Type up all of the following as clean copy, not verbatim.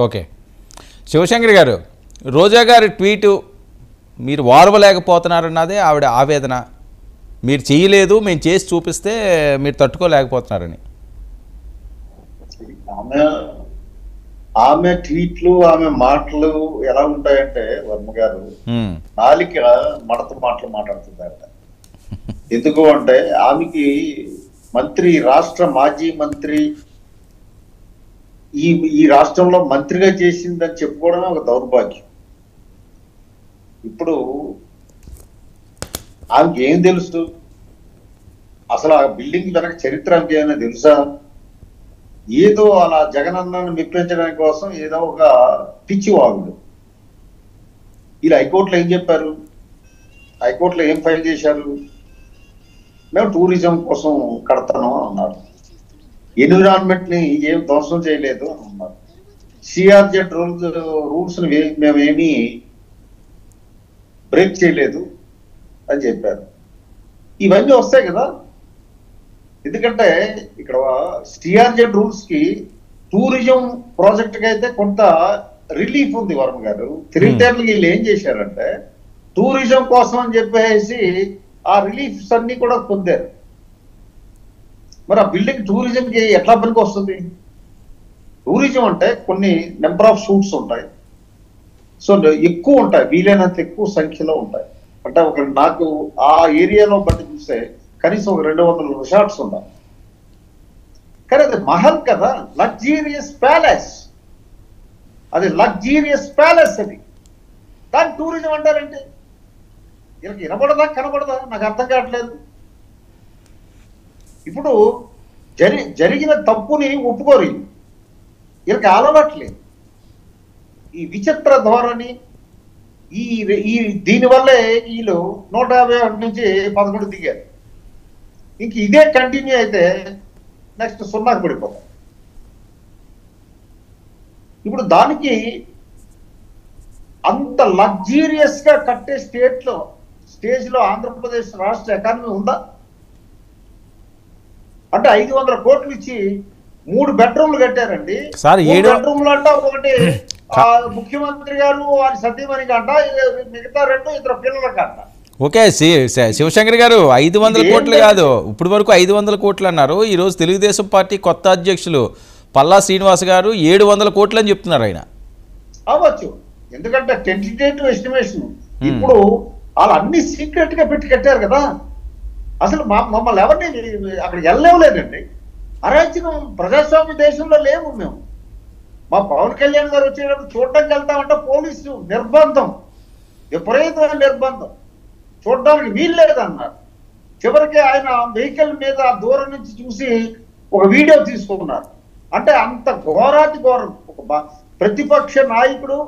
Okay. Shivshankar గారు, రోజా గారి tweet మీరు వారవలేకపోతున్నారన్నదే ఆవిడ ఆవేదన. మీరు చేయలేదు, మేము చేసి చూపిస్తే మీరు తట్టుకోలేకపోతున్నారని. ఆమె ఆమె ట్వీట్లు ఆమె మాటలు ఎలా ఉంటాయంటే వర్మ గారు నాలిక మడత మాటలు మాట్లాడుతుందట. ఎందుకు అంటే ఆమెకి మంత్రి, రాష్ట్ర మాజీ మంత్రి, ఈ రాష్ట్రంలో మంత్రిగా చేసిందని చెప్పుకోవడమే ఒక దౌర్భాగ్యం. ఇప్పుడు ఆమెకి ఏం తెలుసు అసలు? ఆ బిల్డింగ్ వెనక చరిత్ర ఆమెకి ఏమైనా తెలుసా? ఏదో అలా జగనన్నను మెప్పించడానికి కోసం ఏదో ఒక పిచ్చి వాగుడు. వీళ్ళు హైకోర్టులో ఏం చెప్పారు? హైకోర్టులో ఏం ఫైల్ చేశారు? మేము టూరిజం కోసం కడతాను అన్నారు. ఎన్విరాన్మెంట్ ని ఏం ధ్వంసం చేయలేదు అని అన్నారు. సిఆర్జెడ్ రూల్స్ మేమేమి బ్రేక్ చేయలేదు అని చెప్పారు. ఇవన్నీ వస్తాయి కదా. ఎందుకంటే ఇక్కడ సిఆర్జెడ్ రూల్స్ కి టూరిజం ప్రాజెక్ట్ కి అయితే కొంత రిలీఫ్ ఉంది. వర్మ గారు, తెలివితేటలు వీళ్ళు ఏం చేశారంటే టూరిజం కోసం అని చెప్పేసి ఆ రిలీఫ్స్ అన్ని కూడా పొందారు. మరి ఆ బిల్డింగ్ టూరిజం కి ఎట్లా పనికి వస్తుంది? టూరిజం అంటే కొన్ని నెంబర్ ఆఫ్ షూట్స్ ఉంటాయి, సో ఎక్కువ ఉంటాయి, వీలైనంత ఎక్కువ సంఖ్యలో ఉంటాయి. అంటే ఒక నాకు ఆ ఏరియాలో బట్టి చూస్తే కనీసం ఒక 200 రిసార్ట్స్ ఉన్నాయి. కానీ అది మహల్ కదా, లగ్జీరియస్ ప్యాలెస్. అది లగ్జీరియస్ ప్యాలెస్. అది దాని టూరిజం అంటారంటే వీళ్ళకి వినబడదా కనబడదా? నాకు అర్థం కావట్లేదు. ఇప్పుడు జరిగిన తప్పుని ఒప్పుకోరు. వీళ్ళకి అలవాట్లేదు ఈ విచిత్ర ధోరణి. ఈ దీనివల్లే వీళ్ళు 151 నుంచి 11 దిగారు. ఇంక ఇదే కంటిన్యూ అయితే నెక్స్ట్ 0కి పడిపోతాం. ఇప్పుడు దానికి అంత లగ్జీరియస్ గా కట్టే స్టేజ్ లో ఆంధ్రప్రదేశ్ రాష్ట్ర ఎకానమీ ఉందా? అంటే 500 కోట్లు ఇచ్చి 3 బెడ్రూమ్లు కట్టారండి. 3 బెడ్రూమ్లు అంట, ఒకటి ముఖ్యమంత్రి గారు వారి సతీమణికి అంట, మిగతా 2 ఇద్దరు పిల్లలకి అంట. ఓకే శివశంకర్ గారు, 500 కోట్లు కాదు, ఇప్పుడు వరకు 500 కోట్లు అన్నారు. ఈరోజు తెలుగుదేశం పార్టీ కొత్త అధ్యక్షులు పల్లా శ్రీనివాస్ గారు 700 కోట్లు అని చెప్తున్నారు. ఆయన అవ్వచ్చు, ఎందుకంటే టెంటేటివ్ ఎస్టిమేషన్. ఇప్పుడు వాళ్ళు అన్ని సీక్రెట్ గా పెట్టి కట్టారు కదా. అసలు మమ్మల్ని ఎవరిని అక్కడ వెళ్ళలేదండి. అరాచకం ప్రజాస్వామ్య దేశంలో లేవు మేము. మా పవన్ కళ్యాణ్ గారు వచ్చేటప్పుడు చూడడానికి వెళ్తామంటే పోలీసు నిర్బంధం, విపరీతమైన నిర్బంధం, చూడడానికి వీల్లేదన్నారు. చివరికి ఆయన వెహికల్ మీద దూరం నుంచి చూసి ఒక వీడియో తీసుకున్నారు. అంటే అంత ఘోరాతి ఘోరం. ఒక ప్రతిపక్ష నాయకుడు,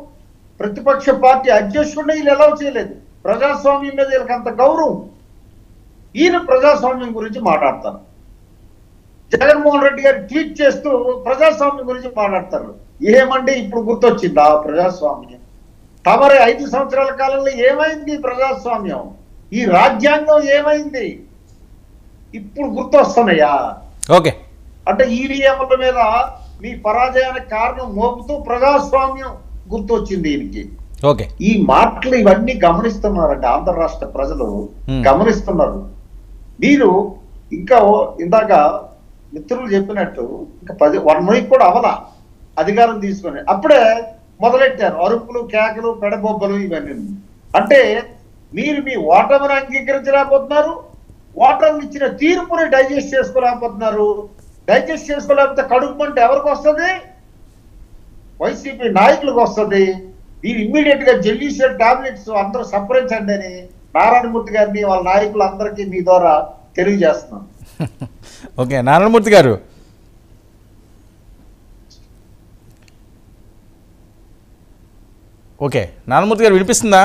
ప్రతిపక్ష పార్టీ అధ్యక్షుడిని వీళ్ళు ఎలా చేయలేదు. ప్రజాస్వామ్యం మీద వీళ్ళకి అంత గౌరవం. ఈయన ప్రజాస్వామ్యం గురించి మాట్లాడతారు. జగన్మోహన్ రెడ్డి గారు ట్వీట్ చేస్తూ ప్రజాస్వామ్యం గురించి మాట్లాడతారు. ఏమంటే ఇప్పుడు గుర్తొచ్చింది ఆ ప్రజాస్వామ్యం. తమరి 5 సంవత్సరాల కాలంలో ఏమైంది ప్రజాస్వామ్యం? ఈ రాజ్యాంగం ఏమైంది? ఇప్పుడు గుర్తొస్తున్నాయా? ఓకే, అంటే ఈవీఎంల మీద మీ పరాజయానికి కారణం మోపుతూ ప్రజాస్వామ్యం గుర్తొచ్చింది ఈయనకి. ఓకే, ఈ మాటలు ఇవన్నీ గమనిస్తున్నారండి ఆంధ్ర రాష్ట్ర ప్రజలు, గమనిస్తున్నారు. మీరు ఇంకా ఇందాక మిత్రులు చెప్పినట్టు ఇంకా 1 వీక్ కూడా అవలా అధికారం తీసుకొని అప్పుడే మొదలెట్టారు అరుపులు, కేకలు, పెడబొబ్బలు ఇవన్నీ. అంటే మీరు మీ ఓటమిని అంగీకరించలేకపోతున్నారు, ఓటర్లు ఇచ్చిన తీర్పుని డైజెస్ట్ చేసుకోలేకపోతున్నారు. డైజెస్ట్ చేసుకోలేకపోతే కడుపు అంటే ఎవరికి వస్తుంది? వైసీపీ నాయకులకు వస్తుంది. మీరు ఇమ్మీడియట్ గా జెల్యూషియల్ టాబ్లెట్స్ అందరూ సంప్రదించండి అని నారాయణమూర్తి గారిని వాళ్ళ నాయకులందరికీ మీ ద్వారా తెలియజేస్తున్నాం. ఓకే నారాయణమూర్తి గారు, ఓకే నారాయణమూర్తి గారు వినిపిస్తుందా?